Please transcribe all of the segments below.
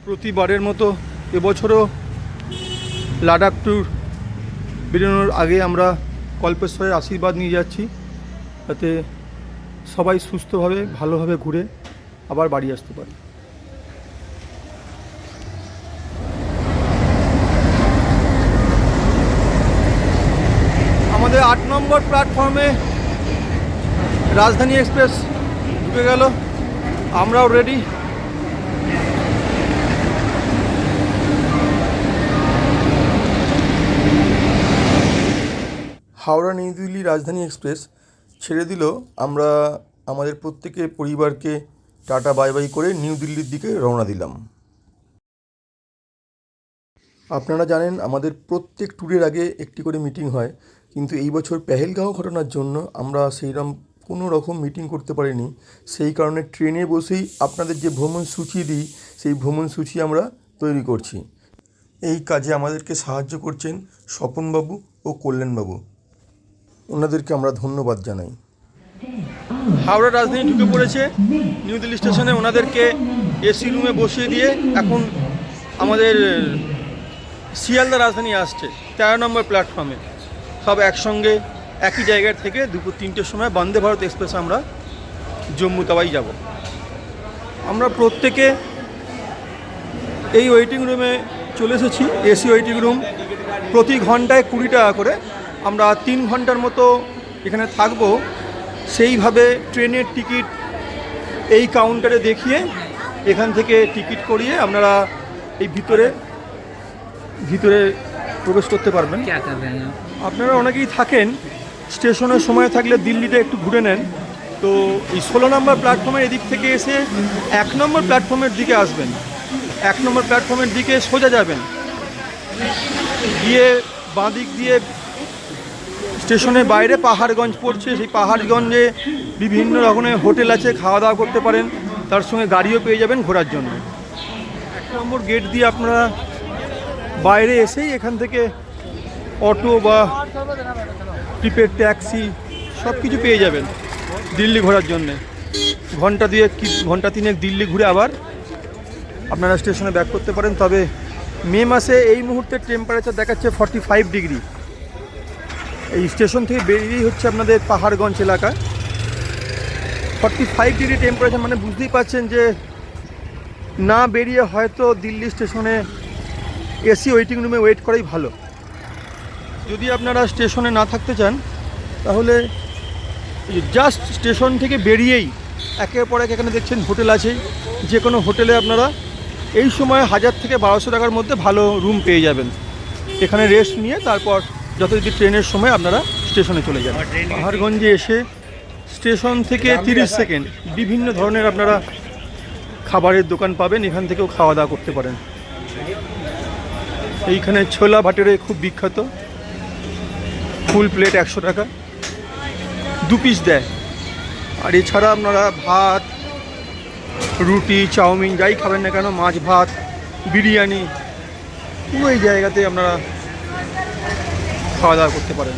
প্রতিবারের মতো এবছরও লাদাখ ট্যুর বেরোনোর আগে আমরা কল্পেশ্বরের আশীর্বাদ নিয়ে যাচ্ছি, যাতে সবাই সুস্থভাবে ভালোভাবে ঘুরে আবার বাড়ি আসতে পারে। আমাদের 8 নম্বর প্ল্যাটফর্মে রাজধানী এক্সপ্রেস ঢুকে গেল, আমরাও রেডি। হাওড়া নিউ দিল্লি রাজধানী এক্সপ্রেস ছেড়ে দিল। আমরা আমাদের প্রত্যেকের পরিবারকে টাটা বাই বাই করে নিউ দিল্লির দিকে রওনা দিলাম। আপনারা জানেন আমাদের প্রত্যেক ট্যুরের আগে একটি করে মিটিং হয়, কিন্তু এই বছর পেহেলগাঁও ঘটনার জন্য আমরা সেইরকম কোনো রকম মিটিং করতে পারিনি। সেই কারণে ট্রেনে বসেই আপনাদের যে ভ্রমণ সূচি দিই, সেই ভ্রমণ সূচি আমরা তৈরি করছি। এই কাজে আমাদেরকে সাহায্য করছেন স্বপনবাবু ও কল্যাণবাবু, ওনাদেরকে আমরা ধন্যবাদ জানাই। হাওড়া রাজধানী ঢুকে পড়েছে নিউ দিল্লি স্টেশনে, ওনাদেরকে এসি রুমে বসিয়ে দিয়ে এখন আমাদের শিয়ালদা রাজধানী আসছে 13 নম্বর প্ল্যাটফর্মে। সব একসঙ্গে একই জায়গার থেকে দুপুর 3টের সময় বন্দে ভারত এক্সপ্রেস আমরা জম্মু তাওয়াই যাব। আমরা প্রত্যেকে এই ওয়েটিং রুমে চলে এসেছি, এসি ওয়েটিং রুম। প্রতি ঘন্টায় 20 টাকা করে। আমরা 3 ঘন্টার মতো এখানে থাকব। সেইভাবে ট্রেনের টিকিট এই কাউন্টারে দেখিয়ে এখান থেকে টিকিট করিয়ে আপনারা এই ভিতরে প্রবেশ করতে পারবেন। আপনারা অনেকেই থাকেন স্টেশনের সময় থাকলে দিল্লিতে একটু ঘুরে নেন, তো এই 16 নম্বর প্ল্যাটফর্মের এদিক থেকে এসে 1 নম্বর প্ল্যাটফর্মের দিকে আসবেন। 1 নম্বর প্ল্যাটফর্মের দিকে সোজা যাবেন, গিয়ে বাঁ দিক দিয়ে স্টেশনের বাইরে পাহাড়গঞ্জ পড়ছে। সেই পাহাড়গঞ্জে বিভিন্ন রকমের হোটেল আছে, খাওয়া দাওয়া করতে পারেন, তার সঙ্গে গাড়িও পেয়ে যাবেন ঘোরার জন্য। 1 নম্বর গেট দিয়ে আপনারা বাইরে এসেই এখান থেকে অটো বা প্রিপেড ট্যাক্সি সব কিছু পেয়ে যাবেন দিল্লি ঘোরার জন্যে। ঘন্টা 3 দিল্লি ঘুরে আবার আপনারা স্টেশনে ব্যাক করতে পারেন। তবে মে মাসে এই মুহূর্তে টেম্পারেচার দেখাচ্ছে 45 ডিগ্রি। এই স্টেশন থেকে বেরিয়েই হচ্ছে আপনাদের পাহাড়গঞ্জ এলাকা। 45 ডিগ্রি টেম্পারেচার মানে বুঝতেই পারছেন যে না বেরিয়ে হয়তো দিল্লি স্টেশনে এসি ওয়েটিং রুমে ওয়েট করাই ভালো। যদি আপনারা স্টেশনে না থাকতে চান তাহলে জাস্ট স্টেশন থেকে বেরিয়েই একের পর এক এখানে দেখছেন হোটেল আছে। যে কোনো হোটেলে আপনারা এই সময় 1000 থেকে 1200 টাকার মধ্যে ভালো রুম পেয়ে যাবেন। এখানে রেস্ট নিয়ে তারপর যতদিন ট্রেনের সময় আপনারা স্টেশনে চলে যান। পাহাড়গঞ্জে এসে স্টেশন থেকে 30 সেকেন্ড বিভিন্ন ধরনের আপনারা খাবারের দোকান পাবেন, এখান থেকেও খাওয়া দাওয়া করতে পারেন। এইখানে ছোলা ভাটেরে খুব বিখ্যাত, ফুল প্লেট 100 টাকা, 2 পিস দেয়। আর এছাড়া আপনারা ভাত, রুটি, চাউমিন যাই খাবেন না কেন, মাছ ভাত, বিরিয়ানি, পুরো এই জায়গাতে আপনারা খাওয়া দাওয়া করতে পারেন।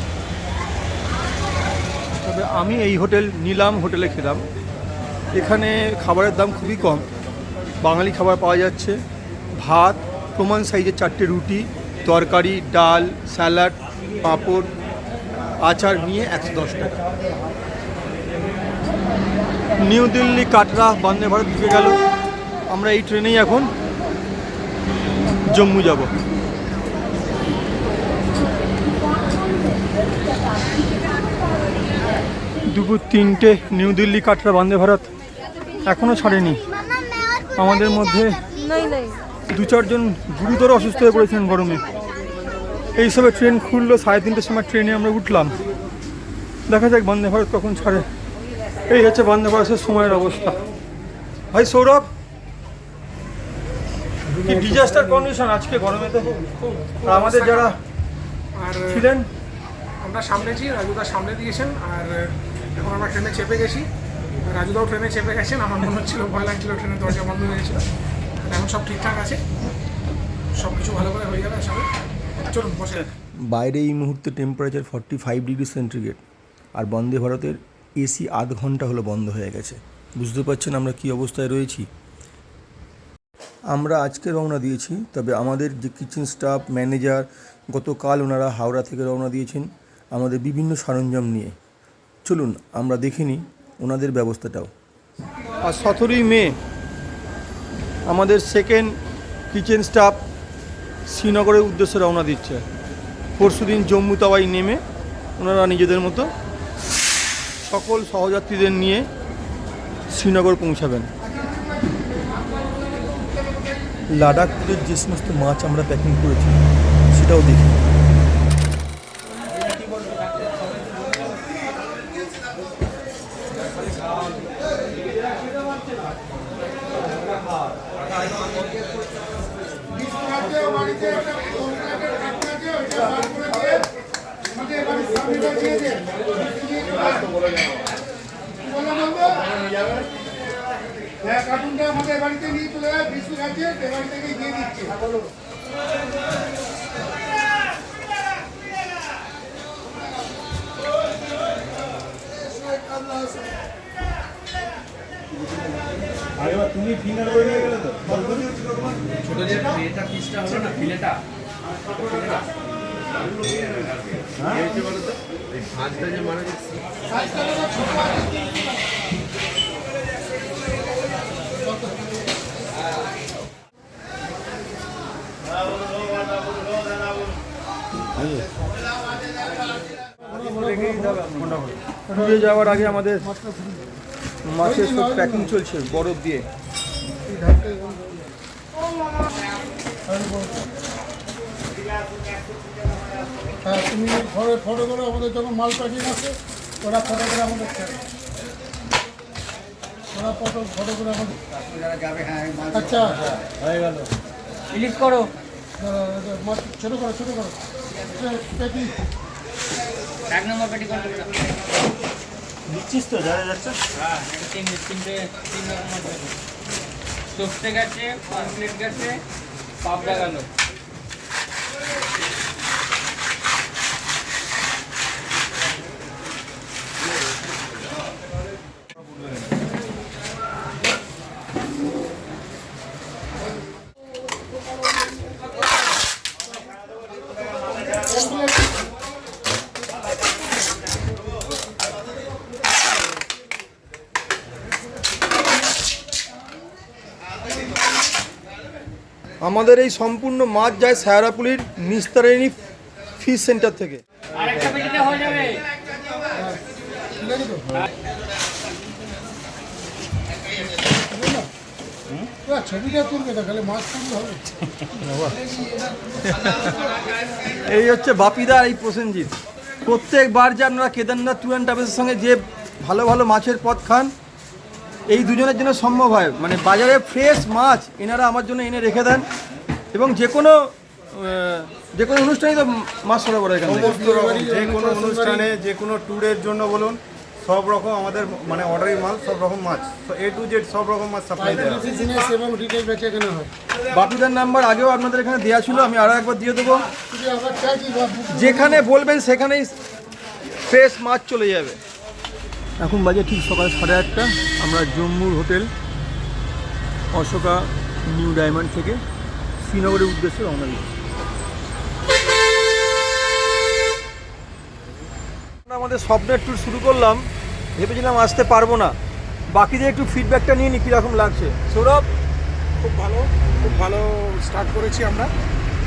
তবে আমি এই হোটেল নিলাম, হোটেলে খেলাম। এখানে খাবারের দাম খুবই কম, বাঙালি খাবার পাওয়া যাচ্ছে। ভাত, প্রমাণ সাইজের 4টে রুটি, তরকারি, ডাল, স্যালাড, পাঁপড়, আচার নিয়ে 110 টাকা। নিউ দিল্লি কাটরা বন্দে ভারত ঢুকে গেল। আমরা এই ট্রেনেই এখন জম্মু যাব। দুপুর 3টে নিউ দিল্লি কাটরা বন্দে ভারত এখনও ছাড়েনি। আমাদের মধ্যে 2-4 জন গুরুতর অসুস্থ হয়ে পড়েছেন গরমে। এইসবে ট্রেন খুললো 3:30টার সময়, ট্রেনে আমরা উঠলাম। দেখা যাক বন্দে ভারত কখন ছাড়ে। এই হচ্ছে বন্দে ভারতের সময়ের অবস্থা। ভাই সৌরভ, কি ডিজাস্টার কন্ডিশন আজকে গরমেতে। আর আমাদের যারা ছিলেন, আমরা সামনেছি, রাজুদা সামনে দিয়েছেন। আর এখন আমরা ট্রেনে চেপে গেছি, রাজুদাও ট্রেনে চেপে গেছেন। আমার মনে হচ্ছিল, ভয় লাগছিল, ট্রেনের দরজা বন্ধ হয়ে গেছিলো। এখন সব ঠিকঠাক আছে, সব কিছু ভালো করে হয়ে যাবে সবাই। চলুন বসে। বাইরে এই মুহূর্তে টেম্পারেচার 45 ডিগ্রি সেন্টিগ্রেড। আর বন্দে ভারতের এসি আধ ঘন্টা হলো বন্ধ হয়ে গেছে। বুঝতে পারছেন আমরা কী অবস্থায় রয়েছি। আমরা আজকে রওনা দিয়েছি, তবে আমাদের যে কিচেন স্টাফ ম্যানেজার গতকাল ওনারা হাওড়া থেকে রওনা দিয়েছেন আমাদের বিভিন্ন সরঞ্জাম নিয়ে। চলুন আমরা দেখে নিই ওনাদের ব্যবস্থাটাও। আর 17ই মে আমাদের সেকেন্ড কিচেন স্টাফ শ্রীনগরের উদ্দেশ্যে রওনা দিচ্ছে। পরশুদিন জম্মু তাওয়াই নেমে ওনারা নিজেদের মতো সকল সহযাত্রীদের নিয়ে শ্রীনগর পৌঁছাবেন। লাদাখের যে সমস্ত মাছ আমরা প্যাকিং করেছি সেটাও দেখি। কার্টুনটা আমাদের বাড়িতে নিয়ে চলে যায়, বিস্কুট আছে বাড়ি থেকে দিয়ে দিচ্ছে। তুমি ফিঙ্গার করে নিয়ে গেলে তো ছোট যে এটা পিসটা হলো না ফিলেটা ভাজটা যে মানে ট্যুরে যাওয়ার আগে আমাদের মাছের সব প্যাকিং চলছে বরফ দিয়ে। হ্যাঁ, তুমি ঘরে ফটো করে আমাদের যখন মাল প্যাকিং আছে ওরা ফটো করে আমাদের ওরা ফটো করে আমাদের আচ্ছা হয়ে গেল। রিলিজ করো। ছোটো করো প্যাকিং 1 নম্বর পেটি করতে হবে। দিচ্ছিস তো যারা যাচ্ছে। হ্যাঁ, তিনটে 3 রকমের পেটি। সফটে গেছে, কমপ্লিট গেছে, পাবড়া গেল। আমাদের এই সম্পূর্ণ মাছ যায় সায়রাপুলির নিস্তারিণী ফিশ সেন্টার থেকে। আরেকটা পেটিতে হয়ে যাবে। ছবিটা তুলবে না, খালি মাছ তুলতে হবে। এই হচ্ছে বাপিদা, এই প্রসেনজিৎ। প্রত্যেকবার যে আপনারা কেদারনাথ ট্যুর অ্যান্ড ট্রাভেলসের সঙ্গে যে ভালো ভালো মাছের পদ খান, এই দুজনের জন্য সম্ভব হয়। মানে বাজারে ফ্রেশ মাছ এনারা আমার জন্য এনে রেখে দেন, এবং যে কোনো অনুষ্ঠানেই তো মাছ সরবরাহ এখান থেকে। সমস্ত রকম যে কোনো অনুষ্ঠানে যে কোনো ট্যুরের জন্য বলুন সব রকম আমাদের মানে অর্ডারি মাল, সব রকম মাছ A to Z সব রকম মাছ সাপ্লাই দেওয়া হয়। বিজনেস এবং রিটেল বেচে কেনা হয়। বাপিদার নাম্বার আগেও আপনাদের এখানে দেওয়া ছিল, আমি আরও একবার দিয়ে দেবো। যদি আবার চাইছি বা যেখানে বলবেন সেখানেই ফ্রেশ মাছ চলে যাবে। এখন বাজে ঠিক সকাল 8:30। আমরা জম্মুর হোটেল অশোকা নিউ ডায়মন্ড থেকে শ্রীনগরের উদ্দেশ্যে রওনা দিচ্ছি। আমরা আমাদের স্বপ্নের ট্যুর শুরু করলাম, ভেবেছিলাম আসতে পারবো না। বাকিদের একটু ফিডব্যাকটা নিয়ে নি, কীরকম লাগছে সৌরভ? খুব ভালো স্টার্ট করেছি আমরা।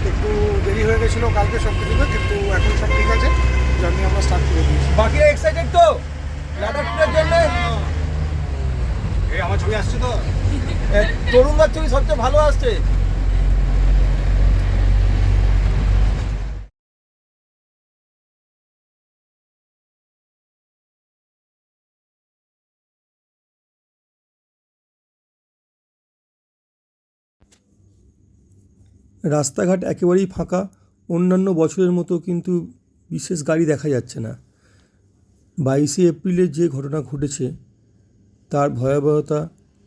একটু দেরি হয়ে গেছিলো কালকে সব কিছুতে, কিন্তু এখন সব ঠিক আছে। জার্নি আমরা স্টার্ট করে দিয়েছি। বাকিরা এক্সাইটেড তো লাদাখ ট্যুরের জন্য? এই আমার ছবি আসছে তো। তরুণদার ছবি সবচেয়ে ভালো আসছে। রাস্তাঘাট একেবারেই ফাঁকা, অন্যান্য বছরের মতো কিন্তু বিশেষ গাড়ি দেখা যাচ্ছে না। 22শে এপ্রিলের যে ঘটনা ঘটেছে তার ভয়াবহতা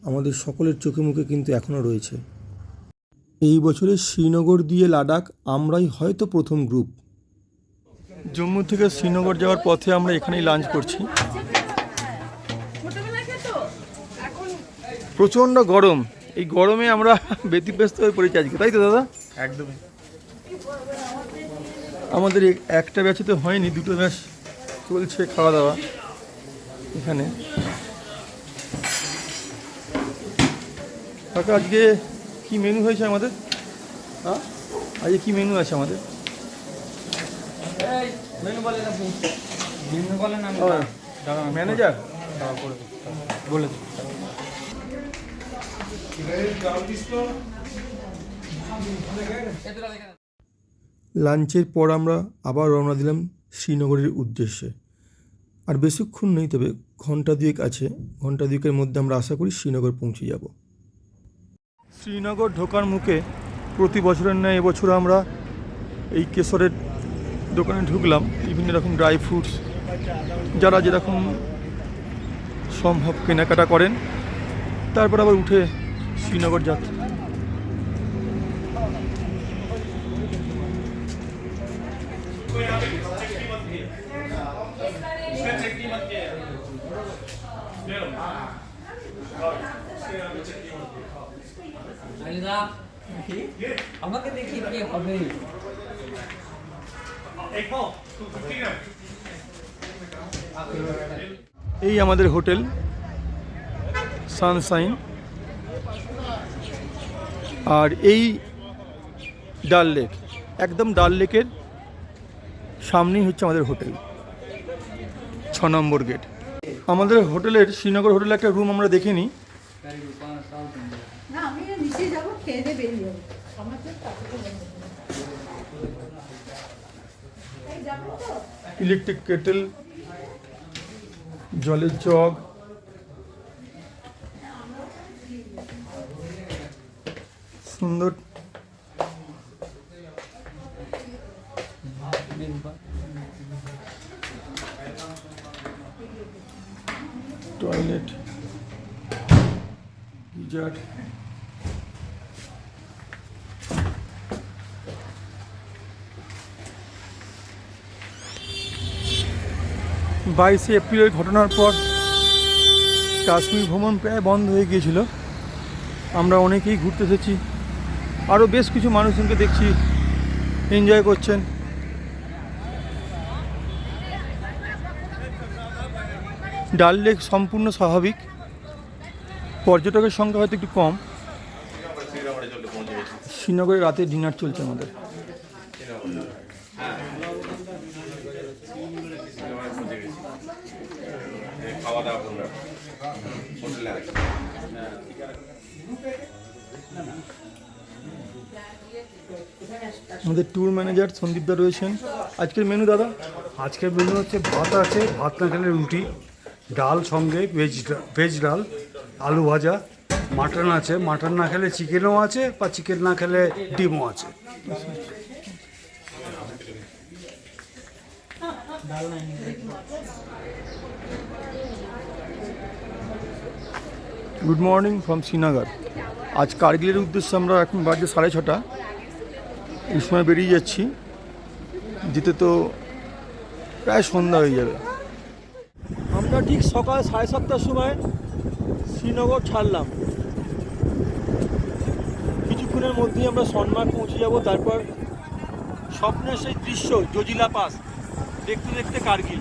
আমাদের সকলের চোখে মুখে কিন্তু এখনও রয়েছে। এই বছরে শ্রীনগর দিয়ে লাদাখ আমরাই হয়তো প্রথম গ্রুপ। জম্মু থেকে শ্রীনগর যাওয়ার পথে আমরা এখানেই লাঞ্চ করছি। প্রচণ্ড গরম, এই গরমে আমরা ব্যতিব্যস্ত হয়ে পড়েছি আজকে, তাই তো দাদা? একদমই। আমাদের একটা ব্যাচে তো হয়নি, দুটো ব্যাচ চলছে খাওয়া দাওয়া এখানে। কাকা আজকে কি মেনু হয়েছে আমাদের? হ্যাঁ, আজকে কি মেনু আছে আমাদের? মেনু বলেন আপনি, মেনু বলেন আমি ম্যানেজার বলে দিই। লাঞ্চের পর আমরা আবার রওনা দিলাম শ্রীনগরের উদ্দেশ্যে। আর বেশিক্ষণ নেই, তবে ঘন্টা দুয়েক আছে। ঘন্টা দুয়েকের মধ্যে আমরা আশা করি শ্রীনগর পৌঁছে যাব। শ্রীনগর ঢোকার মুখে প্রতি বছরের ন্যায় এবছর আমরা এই কেশরের দোকানে ঢুকলাম। বিভিন্ন রকম ড্রাই ফ্রুটস যারা যেরকম সম্ভব কেনাকাটা করেন, তারপর আবার উঠে শ্রীনগর যাত্রা। আমাকে দেখি কি হবে। এই আমাদের হোটেল সানশাইন, আর এই ডাল লেক, একদম ডাল লেকের সামনেই হচ্ছে আমাদের হোটেল, 6 নম্বর গেট। আমাদের হোটেলের, শ্রীনগর হোটেলে একটা রুম আমরা দেখে নিই। না আমি নিচে যাবো, খেয়ে দিয়ে বেরিয়ে যাবো। আমার তো ইলেকট্রিক কেটেল, জলের জগ, সুন্দর টয়লেট, গিজার। 22 এপ্রিলের ঘটনার পর কাশ্মীর ভ্রমণ প্রায় বন্ধ হয়ে গিয়েছিল। আমরা অনেকেই ঘুরতে এসেছি, আরও বেশ কিছু মানুষজনকে দেখছি এনজয় করছেন। ডাল লেক সম্পূর্ণ স্বাভাবিক, পর্যটকের সংখ্যা হয়তো একটু কম। শ্রীনগরে রাতে ডিনার চলছে আমাদের। আমাদের ট্যুর ম্যানেজার সন্দীপদা রয়েছেন। আজকের মেনু দাদা? আজকের মেনু হচ্ছে ভাত আছে, ভাত না খেলে রুটি, ডাল সঙ্গে ভেজ ডাল, আলু ভাজা, মাটন আছে, মাটন না খেলে চিকেনও আছে, বা চিকেন না খেলে ডিমও আছে। Good morning from Srinagar. আজ কার্গিলের উদ্দেশ্যে আমরা এখন বাজে 6:30, এই সময় বেরিয়ে যাচ্ছি। যেতে তো প্রায় সন্ধ্যা হয়ে যাবে। আমরা ঠিক সকাল 7:30টার সময় শ্রীনগর ছাড়লাম। কিছুক্ষণের মধ্যেই আমরা সনমার্গ পৌঁছে যাব। তারপর স্বপ্নের সেই দৃশ্য জজিলা পাস দেখতে দেখতে কার্গিল।